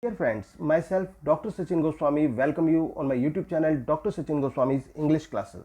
Dear friends, myself Dr. Sachin Goswami welcome you on my YouTube channel Dr. Sachin Goswami's English Classes।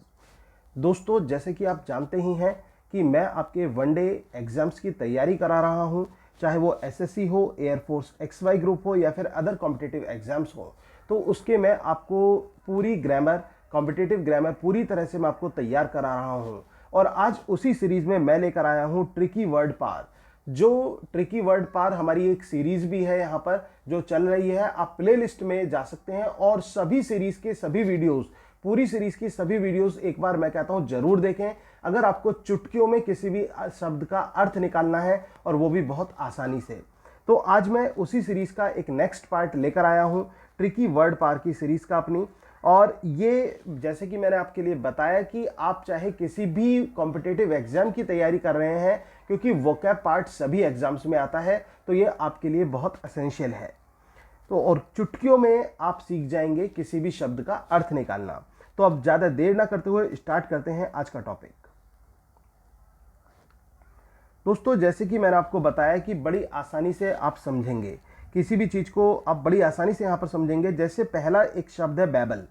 दोस्तों, जैसे कि आप जानते ही हैं कि मैं आपके वनडे एग्जाम्स की तैयारी करा रहा हूं, चाहे वो एसएससी हो, एयरफोर्स XY ग्रुप हो या फिर अदर कॉम्पिटिटिव एग्जाम्स हो, तो उसके मैं आपको पूरी ग्रामर, कॉम्पिटिटिव ग्रामर पूरी तरह से मैं आपको तैयार करा रहा हूं। और आज उसी सीरीज में मैं लेकर आया हूं ट्रिकी वर्ड पार। जो ट्रिकी वर्ड पार हमारी एक सीरीज भी है यहाँ पर जो चल रही है। आप प्लेलिस्ट में जा सकते हैं और सभी सीरीज के सभी वीडियोस, पूरी सीरीज की सभी वीडियोस एक बार मैं कहता हूं जरूर देखें, अगर आपको चुटकियों में किसी भी शब्द का अर्थ निकालना है, और वो भी बहुत आसानी से। तो आज मैं उसी सीरीज का एक नेक्स्ट पार्ट लेकर आया हूं, ट्रिकी वर्ड पार की सीरीज का अपनी। और ये जैसे कि मैंने आपके लिए बताया कि आप चाहे किसी भी कॉम्पिटिटिव एग्जाम की तैयारी कर रहे हैं, क्योंकि वोकैब पार्ट सभी एग्जाम्स में आता है, तो ये आपके लिए बहुत एसेंशियल है। तो और चुटकियों में आप सीख जाएंगे किसी भी शब्द का अर्थ निकालना। तो अब ज्यादा देर ना करते हुए स्टार्ट करते हैं आज का टॉपिक। दोस्तों, जैसे कि मैंने आपको बताया कि बड़ी आसानी से आप समझेंगे किसी भी चीज को, आप बड़ी आसानी से यहां पर समझेंगे। जैसे पहला एक शब्द है बैबल।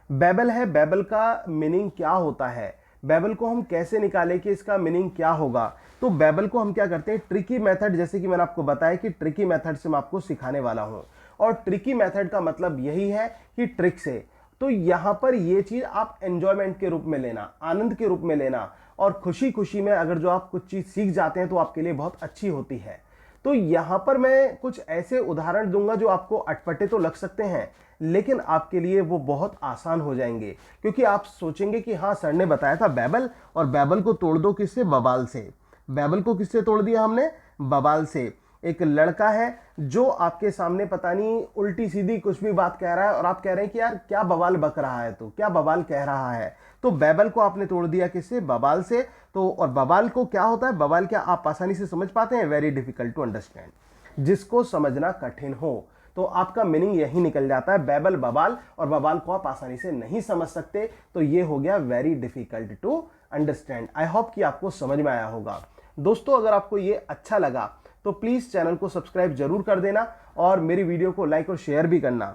बैबल है, बैबल का मीनिंग क्या होता है, बैबल को हम कैसे निकालें कि इसका मीनिंग क्या होगा। तो बैबल को हम क्या करते हैं, ट्रिकी मेथड, जैसे कि मैंने आपको बताया कि ट्रिकी मेथड से मैं आपको सिखाने वाला हूं। और ट्रिकी मेथड का मतलब यही है कि ट्रिक से। तो यहां पर ये चीज आप एंजॉयमेंट के रूप में लेना, आनंद के रूप में लेना, और खुशी खुशी में अगर जो आप कुछ चीज सीख जाते हैं तो आपके लिए बहुत अच्छी होती है। तो यहां पर मैं कुछ ऐसे उदाहरण दूंगा जो आपको अटपटे तो लग सकते हैं, लेकिन आपके लिए वो बहुत आसान हो जाएंगे। क्योंकि आप सोचेंगे कि हाँ, सर ने बताया था बैबल, और बैबल को तोड़ दो किससे, बवाल से। बैबल को किससे तोड़ दिया हमने, बवाल से। एक लड़का है जो आपके सामने पता नहीं उल्टी सीधी कुछ भी बात कह रहा है, और आप कह रहे हैं कि यार क्या बवाल बक रहा है, तो क्या बवाल कह रहा है। तो बैबल को आपने तोड़ दिया किससे, बवाल से। तो और बवाल को क्या होता है, बवाल क्या आप आसानी से समझ पाते हैं, वेरी डिफिकल्ट टू अंडरस्टैंड, जिसको समझना कठिन हो। तो आपका मीनिंग यही निकल जाता है, बैबल बवाल, और बवाल को आप आसानी से नहीं समझ सकते, तो ये हो गया very difficult to understand. I hope कि आपको समझ में आया होगा। दोस्तों, अगर आपको ये अच्छा लगा तो प्लीज चैनल को सब्सक्राइब जरूर कर देना, और मेरी वीडियो को लाइक और शेयर भी करना।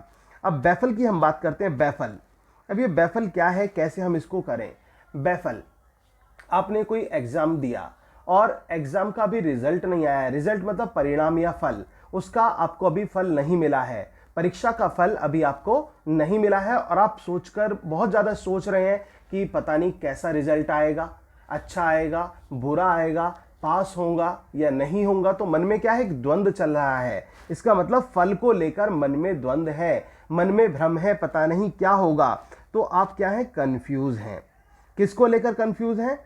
अब बैफल की हम बात करते हैं। बैफल, अब ये बैफल क्या है, कैसे हम इसको करें। बैफल, आपने कोई एग्जाम दिया और एग्जाम का भी रिजल्ट नहीं आया है, रिजल्ट मतलब परिणाम या फल, उसका आपको अभी फल नहीं मिला है, परीक्षा का फल अभी आपको नहीं मिला है, और आप सोचकर बहुत ज्यादा सोच रहे हैं कि पता नहीं कैसा रिजल्ट आएगा, अच्छा आएगा, बुरा आएगा, पास होगा या नहीं होगा। तो मन में क्या है, एक द्वंद्व चल रहा है। इसका मतलब फल को लेकर मन में द्वंद्व है, मन में भ्रम है, पता नहीं क्या होगा। तो आप क्या है, कंफ्यूज हैं। किसको लेकर कंफ्यूज हैं,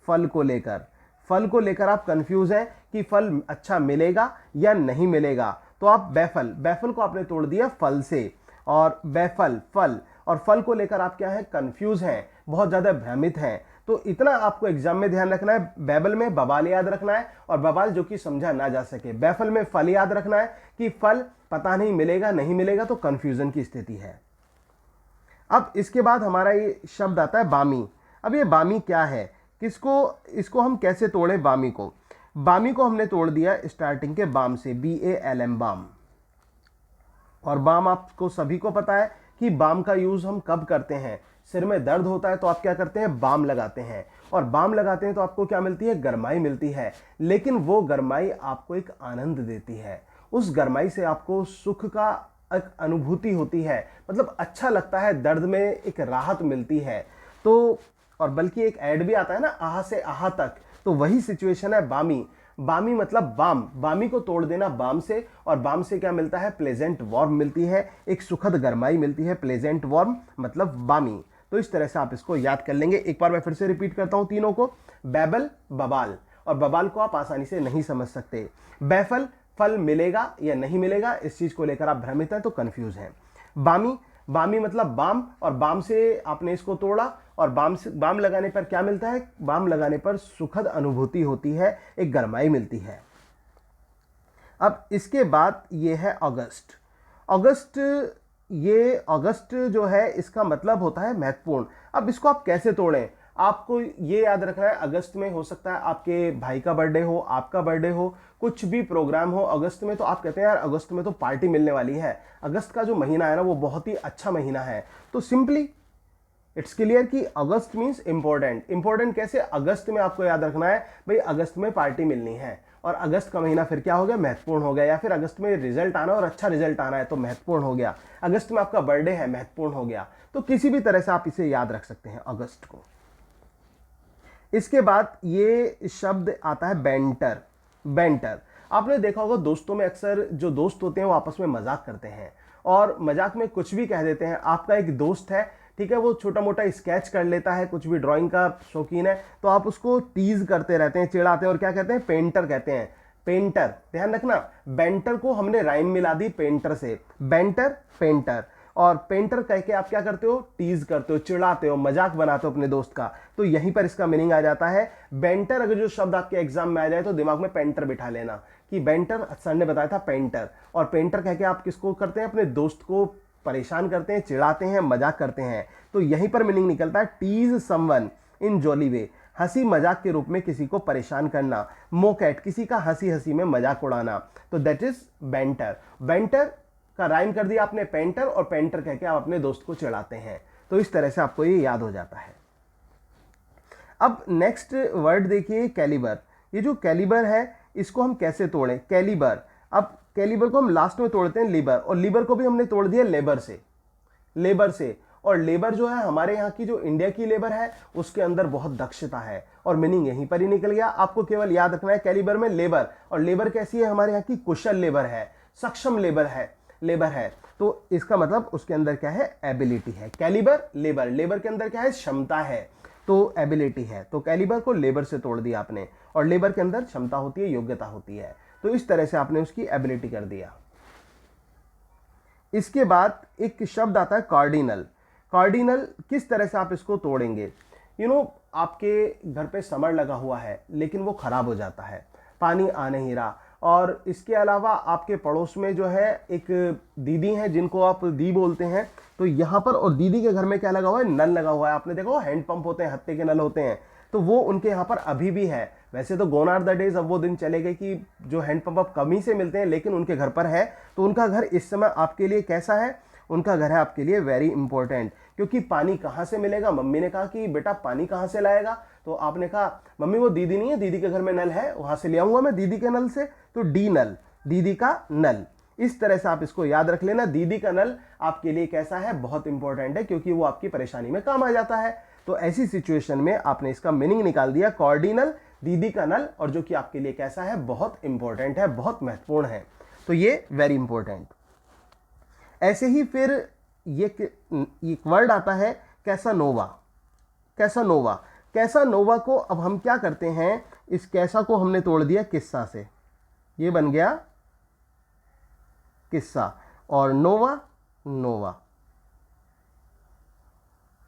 फल को लेकर। फल को लेकर आप कंफ्यूज हैं कि फल अच्छा मिलेगा या नहीं मिलेगा। तो आप बैफल, बैफल को आपने तोड़ दिया फल से, और बैफल फल, और फल को लेकर आप क्या है, कंफ्यूज हैं, बहुत ज्यादा भ्रमित हैं। तो इतना आपको एग्जाम में ध्यान रखना है, बैबल में बवाल याद रखना है, और बवाल जो कि समझा ना जा सके। बैफल में फल याद रखना है कि फल पता नहीं मिलेगा नहीं मिलेगा, तो कंफ्यूजन की स्थिति है। अब इसके बाद हमारा ये शब्द आता है बामी। अब ये बामी क्या है, किसको, इसको हम कैसे तोड़े बामी को। बामी को हमने तोड़ दिया स्टार्टिंग के बाम से, BALM, बाम। और बाम आपको सभी को पता है कि बाम का यूज हम कब करते हैं, सिर में दर्द होता है तो आप क्या करते हैं, बाम लगाते हैं, और बाम लगाते हैं तो आपको क्या मिलती है, गरमाई मिलती है। लेकिन वो गरमाई आपको एक आनंद देती है, उस गरमाई से आपको सुख का एक अनुभूति होती है, मतलब अच्छा लगता है, दर्द में एक राहत मिलती है। तो और बल्कि एक ऐड भी आता है ना, आहा से आहा तक, तो वही सिचुएशन है बामी। बामी मतलब बाम, बामी को तोड़ देना बाम से, और बाम से क्या मिलता है, प्लेजेंट वार्म मिलती है, एक सुखद गरमाई मिलती है, प्लेजेंट वार्म मतलब बामी। तो इस तरह से आप इसको याद कर लेंगे। एक बार मैं फिर से रिपीट करता हूं तीनों को, बैबल बवाल, और बवाल को आप आसानी से नहीं समझ सकते। बैफल, फल मिलेगा या नहीं मिलेगा, इस चीज को लेकर आप भ्रमित हैं, तो कंफ्यूज हैं। बामी, बामी मतलब बाम, और बाम से आपने इसको तोड़ा, और बाम से, बाम लगाने पर क्या मिलता है, बाम लगाने पर सुखद अनुभूति होती है, एक गरमाई मिलती है। अब इसके बाद ये है अगस्त। अगस्त, ये अगस्त जो है इसका मतलब होता है महत्वपूर्ण। अब इसको आप कैसे तोड़ें, आपको ये याद रखना है, अगस्त में हो सकता है आपके भाई का बर्थडे हो, आपका बर्थडे हो, कुछ भी प्रोग्राम हो अगस्त में, तो आप कहते हैं यार अगस्त में तो पार्टी मिलने वाली है, अगस्त का जो महीना है ना वो बहुत ही अच्छा महीना है, तो सिंपली इट्स क्लियर कि अगस्त मीन्स इंपॉर्टेंट। इंपॉर्टेंट कैसे? अगस्त में आपको याद रखना है भाई अगस्त में पार्टी मिलनी है, और अगस्त का महीना फिर क्या हो गया? महत्वपूर्ण हो गया। या फिर अगस्त में रिजल्ट आना और अच्छा रिजल्ट आना है तो महत्वपूर्ण हो गया। अगस्त में आपका बर्थडे है, महत्वपूर्ण हो गया। तो किसी भी तरह से आप इसे याद रख सकते हैं अगस्त को। इसके बाद ये शब्द आता है बैंटर। बैंटर आपने देखा होगा, दोस्तों में अक्सर जो दोस्त होते हैं वो आपस में मजाक करते हैं और मजाक में कुछ भी कह देते हैं। आपका एक दोस्त है, ठीक है, वो छोटा मोटा स्केच कर लेता है, कुछ भी ड्राइंग का शौकीन है, तो आप उसको टीज करते रहते हैं, चिढ़ाते हैं और क्या कहते हैं? पेंटर कहते हैं। पेंटर, ध्यान रखना, बेंटर को हमने राइम मिला दी पेंटर से, बेंटर पेंटर, और पेंटर कह के आप क्या करते हो? टीज करते हो, चिढ़ाते हो, मजाक बनाते हो अपने दोस्त का। तो यहीं पर इसका मीनिंग आ जाता है। बेंटर अगर जो शब्द आपके एग्जाम में आ जाए तो दिमाग में पेंटर बिठा लेना कि बेंटर, सर ने बताया था पेंटर, और पेंटर कह के आप किसको करते हैं? अपने दोस्त को परेशान करते हैं, चिढ़ाते हैं, मजाक करते हैं। तो यहीं पर मीनिंग निकलता है टीज समवन इन जॉली वे, हंसी मजाक के रूप में किसी को परेशान करना। मोकेट, किसी का हंसी हंसी में मजाक उड़ाना। तो दैट इज बेंटर। बेंटर का राइम कर दिया आपने पेंटर, और पेंटर कह के आप अपने दोस्त को चिढ़ाते हैं। तो इस तरह से आपको ये याद हो जाता है। अब नेक्स्ट वर्ड देखिए, कैलिबर। ये जो कैलिबर है इसको हम कैसे तोड़ें? कैलिबर, अब कैलिबर को हम लास्ट में तोड़ते हैं लीबर, और लीबर को भी हमने तोड़ दिया लेबर से। लेबर से, और लेबर जो है हमारे यहाँ की जो इंडिया की लेबर है उसके अंदर बहुत दक्षता है, और मीनिंग यहीं पर ही निकल गया। आपको केवल याद रखना है कैलिबर में लेबर, और लेबर कैसी है? हमारे यहाँ की कुशल लेबर है, सक्षम लेबर है, लेबर है। तो इसका मतलब उसके अंदर क्या है? एबिलिटी है। कैलिबर लेबर, लेबर के अंदर क्या है? क्षमता है, तो एबिलिटी है। तो कैलिबर को लेबर से तोड़ दिया आपने, और लेबर के अंदर क्षमता होती है, योग्यता होती है। तो इस तरह से आपने उसकी एबिलिटी कर दिया। इसके बाद एक शब्द आता है कार्डिनल। कार्डिनल किस तरह से आप इसको तोड़ेंगे? आपके घर पे समर लगा हुआ है लेकिन वो खराब हो जाता है, पानी आ नहीं रहा, और इसके अलावा आपके पड़ोस में जो है एक दीदी हैं जिनको आप दी बोलते हैं, तो यहाँ पर, और दीदी के घर में क्या लगा हुआ है? नल लगा हुआ है। आपने देखो हैंडपंप होते हैं, हत्थे के नल होते हैं, तो वो उनके यहाँ पर अभी भी है। वैसे तो गोन आर द डेज, अब वो दिन चले गए कि जो हैंडपंप अब कम ही से मिलते हैं, लेकिन उनके घर पर है। तो उनका घर इस समय आपके लिए कैसा है? उनका घर है आपके लिए वेरी इंपॉर्टेंट, क्योंकि पानी कहाँ से मिलेगा? मम्मी ने कहा कि बेटा पानी कहाँ से लाएगा? तो आपने कहा मम्मी वो दीदी नहीं है, दीदी के घर में नल है, वहां से ले आऊंगा मैं दीदी के नल से। तो डी नल, दीदी का नल। इस तरह से आप इसको याद रख लेना, दीदी का नल आपके लिए कैसा है? बहुत इंपॉर्टेंट है, क्योंकि वो आपकी परेशानी में काम आ जाता है। तो ऐसी सिचुएशन में आपने इसका मीनिंग निकाल दिया, कॉर्डिनल, दीदी का नल, और जो कि आपके लिए कैसा है? बहुत इंपॉर्टेंट है, बहुत महत्वपूर्ण है। तो ये वेरी इंपॉर्टेंट। ऐसे ही फिर ये एक वर्ड आता है कैसानोवा। कैसानोवा, कैसानोवा को अब हम क्या करते हैं? इस कैसा को हमने तोड़ दिया किस्सा से, ये बन गया किस्सा, और नोवा नोवा।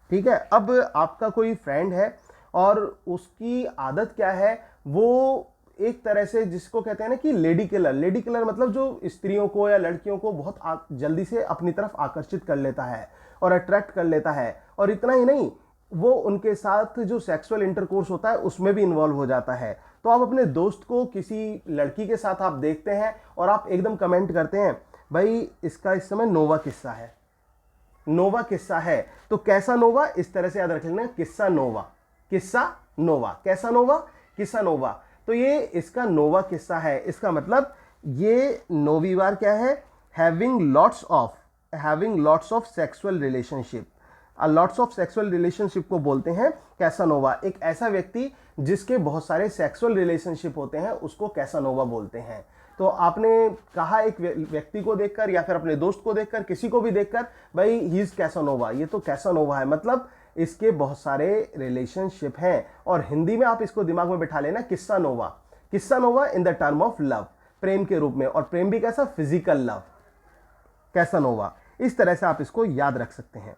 ठीक है। अब आपका कोई फ्रेंड है और उसकी आदत क्या है? वो एक तरह से जिसको कहते हैं ना कि लेडी किलर। लेडी किलर मतलब जो स्त्रियों को या लड़कियों को बहुत जल्दी से अपनी तरफ आकर्षित कर लेता है और अट्रैक्ट कर लेता है, और इतना ही नहीं, वो उनके साथ जो सेक्सुअल इंटरकोर्स होता है उसमें भी इन्वॉल्व हो जाता है। तो आप अपने दोस्त को किसी लड़की के साथ आप देखते हैं और आप एकदम कमेंट करते हैं भाई इसका इस समय नोवा किस्सा है, नोवा किस्सा है। तो कैसा नोवा, इस तरह से याद रख लेना, किस्सा नोवा, किस्सा नोवा, कैसा नोवा, किस्सा नोवा। तो ये इसका नोवा किस्सा है। इसका मतलब ये नोवीवार क्या है? Having lots of sexual relationship. Lots of sexual relationship को बोलते हैं कैसानोवा। एक ऐसा व्यक्ति जिसके बहुत सारे सेक्सुअल रिलेशनशिप होते हैं उसको कैसानोवा बोलते हैं। तो आपने कहा एक व्यक्ति को देखकर या फिर अपने दोस्त को देखकर, किसी को भी देखकर, भाई ही इज कैसानोवा, ये तो कैसानोवा है, मतलब इसके बहुत सारे रिलेशनशिप हैं। और हिंदी में आप इसको दिमाग में बिठा लेना, Casanova. Casanova in the term of love, प्रेम के रूप में, और प्रेम भी कैसा? Physical love, Casanova. इस तरह से आप इसको याद रख सकते हैं।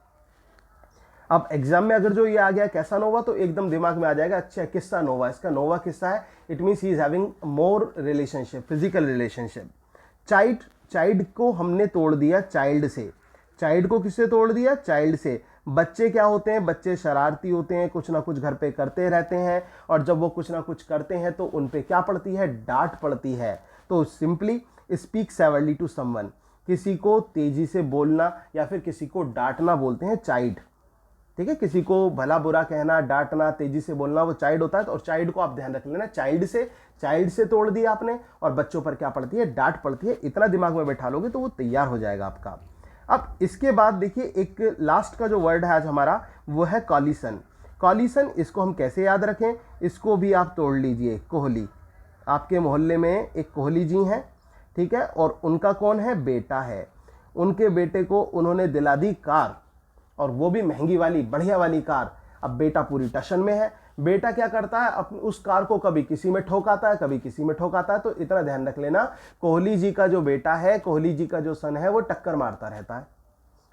अब एग्जाम में अगर जो ये आ गया कैसानोवा तो एकदम दिमाग में आ जाएगा, अच्छा किस्सा नोवा, इसका नोवा किस्सा है, it means he is having more relationship, physical relationship. Child, child को हमने तोड़ दिया चाइल्ड से। चाइल्ड को किससे तोड़ दिया? चाइल्ड से। बच्चे क्या होते हैं, बच्चे शरारती होते हैं, कुछ ना कुछ घर पे करते रहते हैं, और जब वो कुछ ना कुछ करते हैं तो उन पे क्या पड़ती है, डांट पड़ती है। तो simply speak severely to someone, किसी को तेजी से बोलना या फिर किसी को डांटना बोलते हैं चाइड। ठीक है, किसी को भला बुरा कहना, डांटना, तेजी से बोलना, वो चाइल्ड होता है। और चाइल्ड को आप ध्यान रख लेना, चाइल्ड से तोड़ दिया आपने, और बच्चों पर क्या पड़ती है, डांट पड़ती है। इतना दिमाग में बैठा लोगे तो वो तैयार हो जाएगा आपका। अब इसके बाद देखिए, एक लास्ट का जो वर्ड है आज हमारा, वो है कॉलिशन। कॉलिशन, इसको हम कैसे याद रखें, इसको भी आप तोड़ लीजिए। कोहली, आपके मोहल्ले में एक कोहली जी हैं, ठीक है, और उनका कौन है, बेटा है। उनके बेटे को उन्होंने दिला दी कार, और वो भी महंगी वाली, बढ़िया वाली कार। अब बेटा पूरी टशन में है। बेटा क्या करता है, अपनी उस कार को कभी किसी में ठोकाता है, कभी किसी में ठोकाता है। तो इतना ध्यान रख लेना, कोहली जी का जो बेटा है, कोहली जी का जो सन है, वो टक्कर मारता रहता है।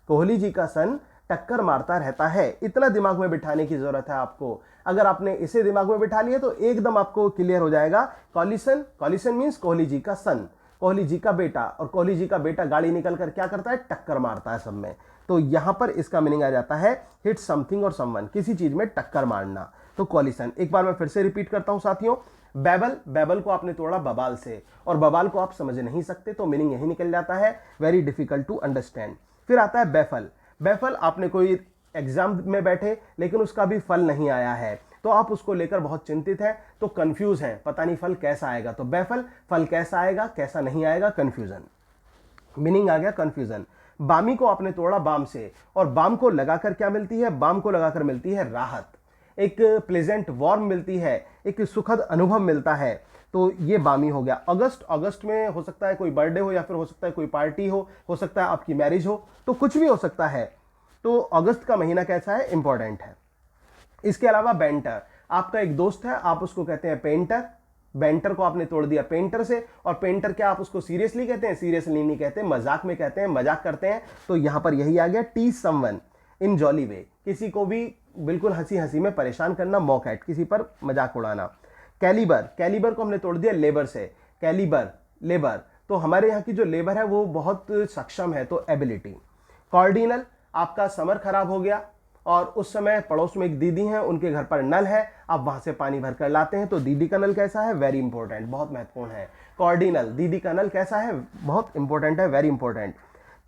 कोहली जी का सन टक्कर मारता रहता है। इतना दिमाग में बिठाने की जरूरत है आपको। अगर आपने इसे दिमाग में बिठा लिया तो एकदम आपको क्लियर हो जाएगा। Coalition, coalition means Kohli ji का सन, कोहली जी का बेटा, और कोहली जी का बेटा गाड़ी निकल कर क्या करता है, टक्कर मारता है सब में। तो यहां पर इसका मीनिंग आ जाता है हिट समथिंग और समवन, किसी चीज में टक्कर मारना। तो कॉलिशन, एक बार मैं फिर से रिपीट करता हूं साथियों। बैबल, बैबल को आपने तोड़ा बबाल से, और बबाल को आप समझ नहीं सकते, तो मीनिंग यही निकल जाता है, वेरी डिफिकल्ट टू अंडरस्टैंड। फिर आता है बैफल। बैफल, आपने कोई एग्जाम में बैठे लेकिन उसका भी फल नहीं आया है, तो आप उसको लेकर बहुत चिंतित हैं, तो कंफ्यूज हैं, पता नहीं फल कैसा आएगा। तो बैफल, फल कैसा आएगा, कैसा नहीं आएगा, कंफ्यूजन। मीनिंग आ गया कंफ्यूजन। बामी को आपने तोड़ा बाम से, और बाम को लगाकर क्या मिलती है, बाम को लगाकर मिलती है राहत, एक प्लेजेंट वार्म मिलती है, एक सुखद अनुभव मिलता है। तो ये बामी हो गया। अगस्त, अगस्त में हो सकता है कोई बर्थडे हो, या फिर हो सकता है कोई पार्टी हो सकता है आपकी मैरिज हो, तो कुछ भी हो सकता है। तो अगस्त का महीना कैसा है, इंपॉर्टेंट है। इसके अलावा बेंटर, आपका एक दोस्त है, आप उसको कहते हैं पेंटर। बेंटर को आपने तोड़ दिया पेंटर से, और पेंटर क्या आप उसको सीरियसली कहते हैं, सीरियसली नहीं कहते, मजाक में कहते हैं, मजाक करते हैं। तो यहां पर यही आ गया, टीज समवन इन जॉली वे, किसी को भी बिल्कुल हंसी हंसी में परेशान करना, मॉक एट, किसी पर मजाक उड़ाना। कैलिबर, कैलिबर को हमने तोड़ दिया लेबर से, कैलिबर लेबर, तो हमारे यहाँ की जो लेबर है वो बहुत सक्षम है, तो एबिलिटी। कॉर्डिनल, आपका समर खराब हो गया, और उस समय पड़ोस में एक दीदी हैं, उनके घर पर नल है, आप वहां से पानी भर कर लाते हैं, तो दीदी का नल कैसा है, वेरी इंपॉर्टेंट, बहुत महत्वपूर्ण है। कॉर्डिनल, दीदी का नल कैसा है, बहुत इंपॉर्टेंट है, वेरी इंपॉर्टेंट।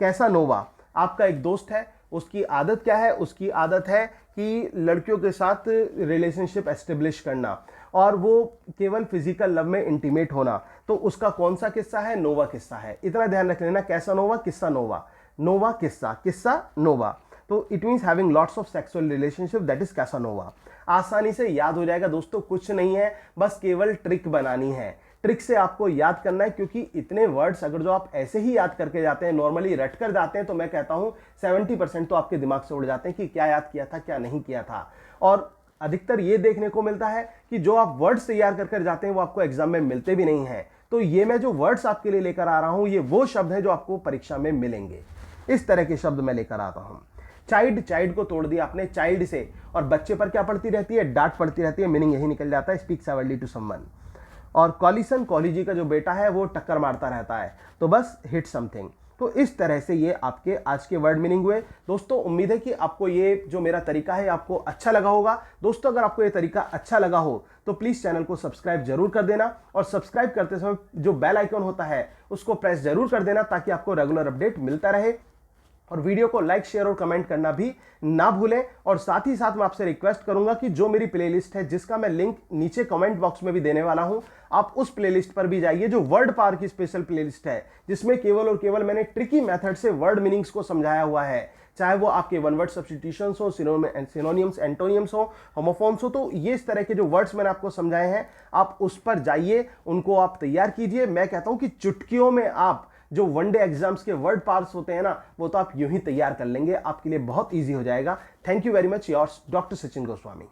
कैसा नोवा, आपका एक दोस्त है, उसकी आदत क्या है, उसकी आदत है कि लड़कियों के साथ रिलेशनशिप एस्टेब्लिश करना, और वो केवल फिजिकल लव में इंटीमेट होना। तो उसका कौन सा किस्सा है, नोवा किस्सा है। इतना ध्यान रख लेना, कैसा नोवा, किस्सा नोवा, नोवा किस्सा, किस्सा नोवा। तो it means having lots of sexual relationship, that is Casanova. आसानी से याद हो जाएगा दोस्तों, कुछ नहीं है, बस केवल ट्रिक बनानी है। ट्रिक से आपको याद करना है, क्योंकि इतने वर्ड्स अगर जो आप ऐसे ही याद करके जाते हैं, नॉर्मली रट कर जाते हैं, तो मैं कहता हूं 70% तो आपके दिमाग से उड़ जाते हैं कि क्या याद किया था, क्या नहीं किया था। और अधिकतर ये देखने को मिलता है कि जो आप वर्ड्स तैयार कर जाते हैं वो आपको एग्जाम में मिलते भी नहीं है। तो ये मैं जो वर्ड्स आपके लिए लेकर आ रहा हूं, ये वो शब्द है जो आपको परीक्षा में मिलेंगे। इस तरह के शब्द मैं लेकर आता हूं। चाइल्ड, चाइल्ड को तोड़ दिया आपने चाइल्ड से, और बच्चे पर क्या पड़ती रहती है, डांट पड़ती रहती है। मीनिंग यही निकल जाता है, स्पीक सेवरली टू समवन। और कॉलिशन, कोहली जी का जो बेटा है वो टक्कर मारता रहता है, तो बस हिट समथिंग। तो इस तरह से ये आपके आज के वर्ड मीनिंग हुए। दोस्तों उम्मीद है कि आपको ये जो मेरा तरीका है आपको अच्छा लगा होगा। दोस्तों अगर आपको ये तरीका अच्छा लगा हो तो प्लीज चैनल को सब्सक्राइब जरूर कर देना, और सब्सक्राइब करते समय जो बेल आइकन होता है उसको प्रेस जरूर कर देना, ताकि आपको रेगुलर अपडेट मिलता रहे। और वीडियो को लाइक, शेयर और कमेंट करना भी ना भूलें। और साथ ही साथ मैं आपसे रिक्वेस्ट करूंगा कि जो मेरी प्लेलिस्ट है, जिसका मैं लिंक नीचे कमेंट बॉक्स में भी देने वाला हूं, आप उस प्लेलिस्ट पर भी जाइए, जो वर्ड पावर की स्पेशल प्लेलिस्ट है, जिसमें केवल और केवल मैंने ट्रिकी मेथड से वर्ड मीनिंग्स को समझाया हुआ है। चाहे वो आपके वन वर्ड सब्स्टिट्यूशंस हो, सिनोनिम्स, एंटोनियम्स हो, होमोफॉर्म्स हो, तो ये इस तरह के जो वर्ड्स मैंने आपको समझाए हैं, आप उस पर जाइए, उनको आप तैयार कीजिए। मैं कहता हूं कि चुटकियों में आप जो वनडे एग्जाम्स के वर्ड पार्ट्स होते हैं ना, वो तो आप यूं ही तैयार कर लेंगे, आपके लिए बहुत ईजी हो जाएगा। Thank you very much, yours doctor Sachin Goswami.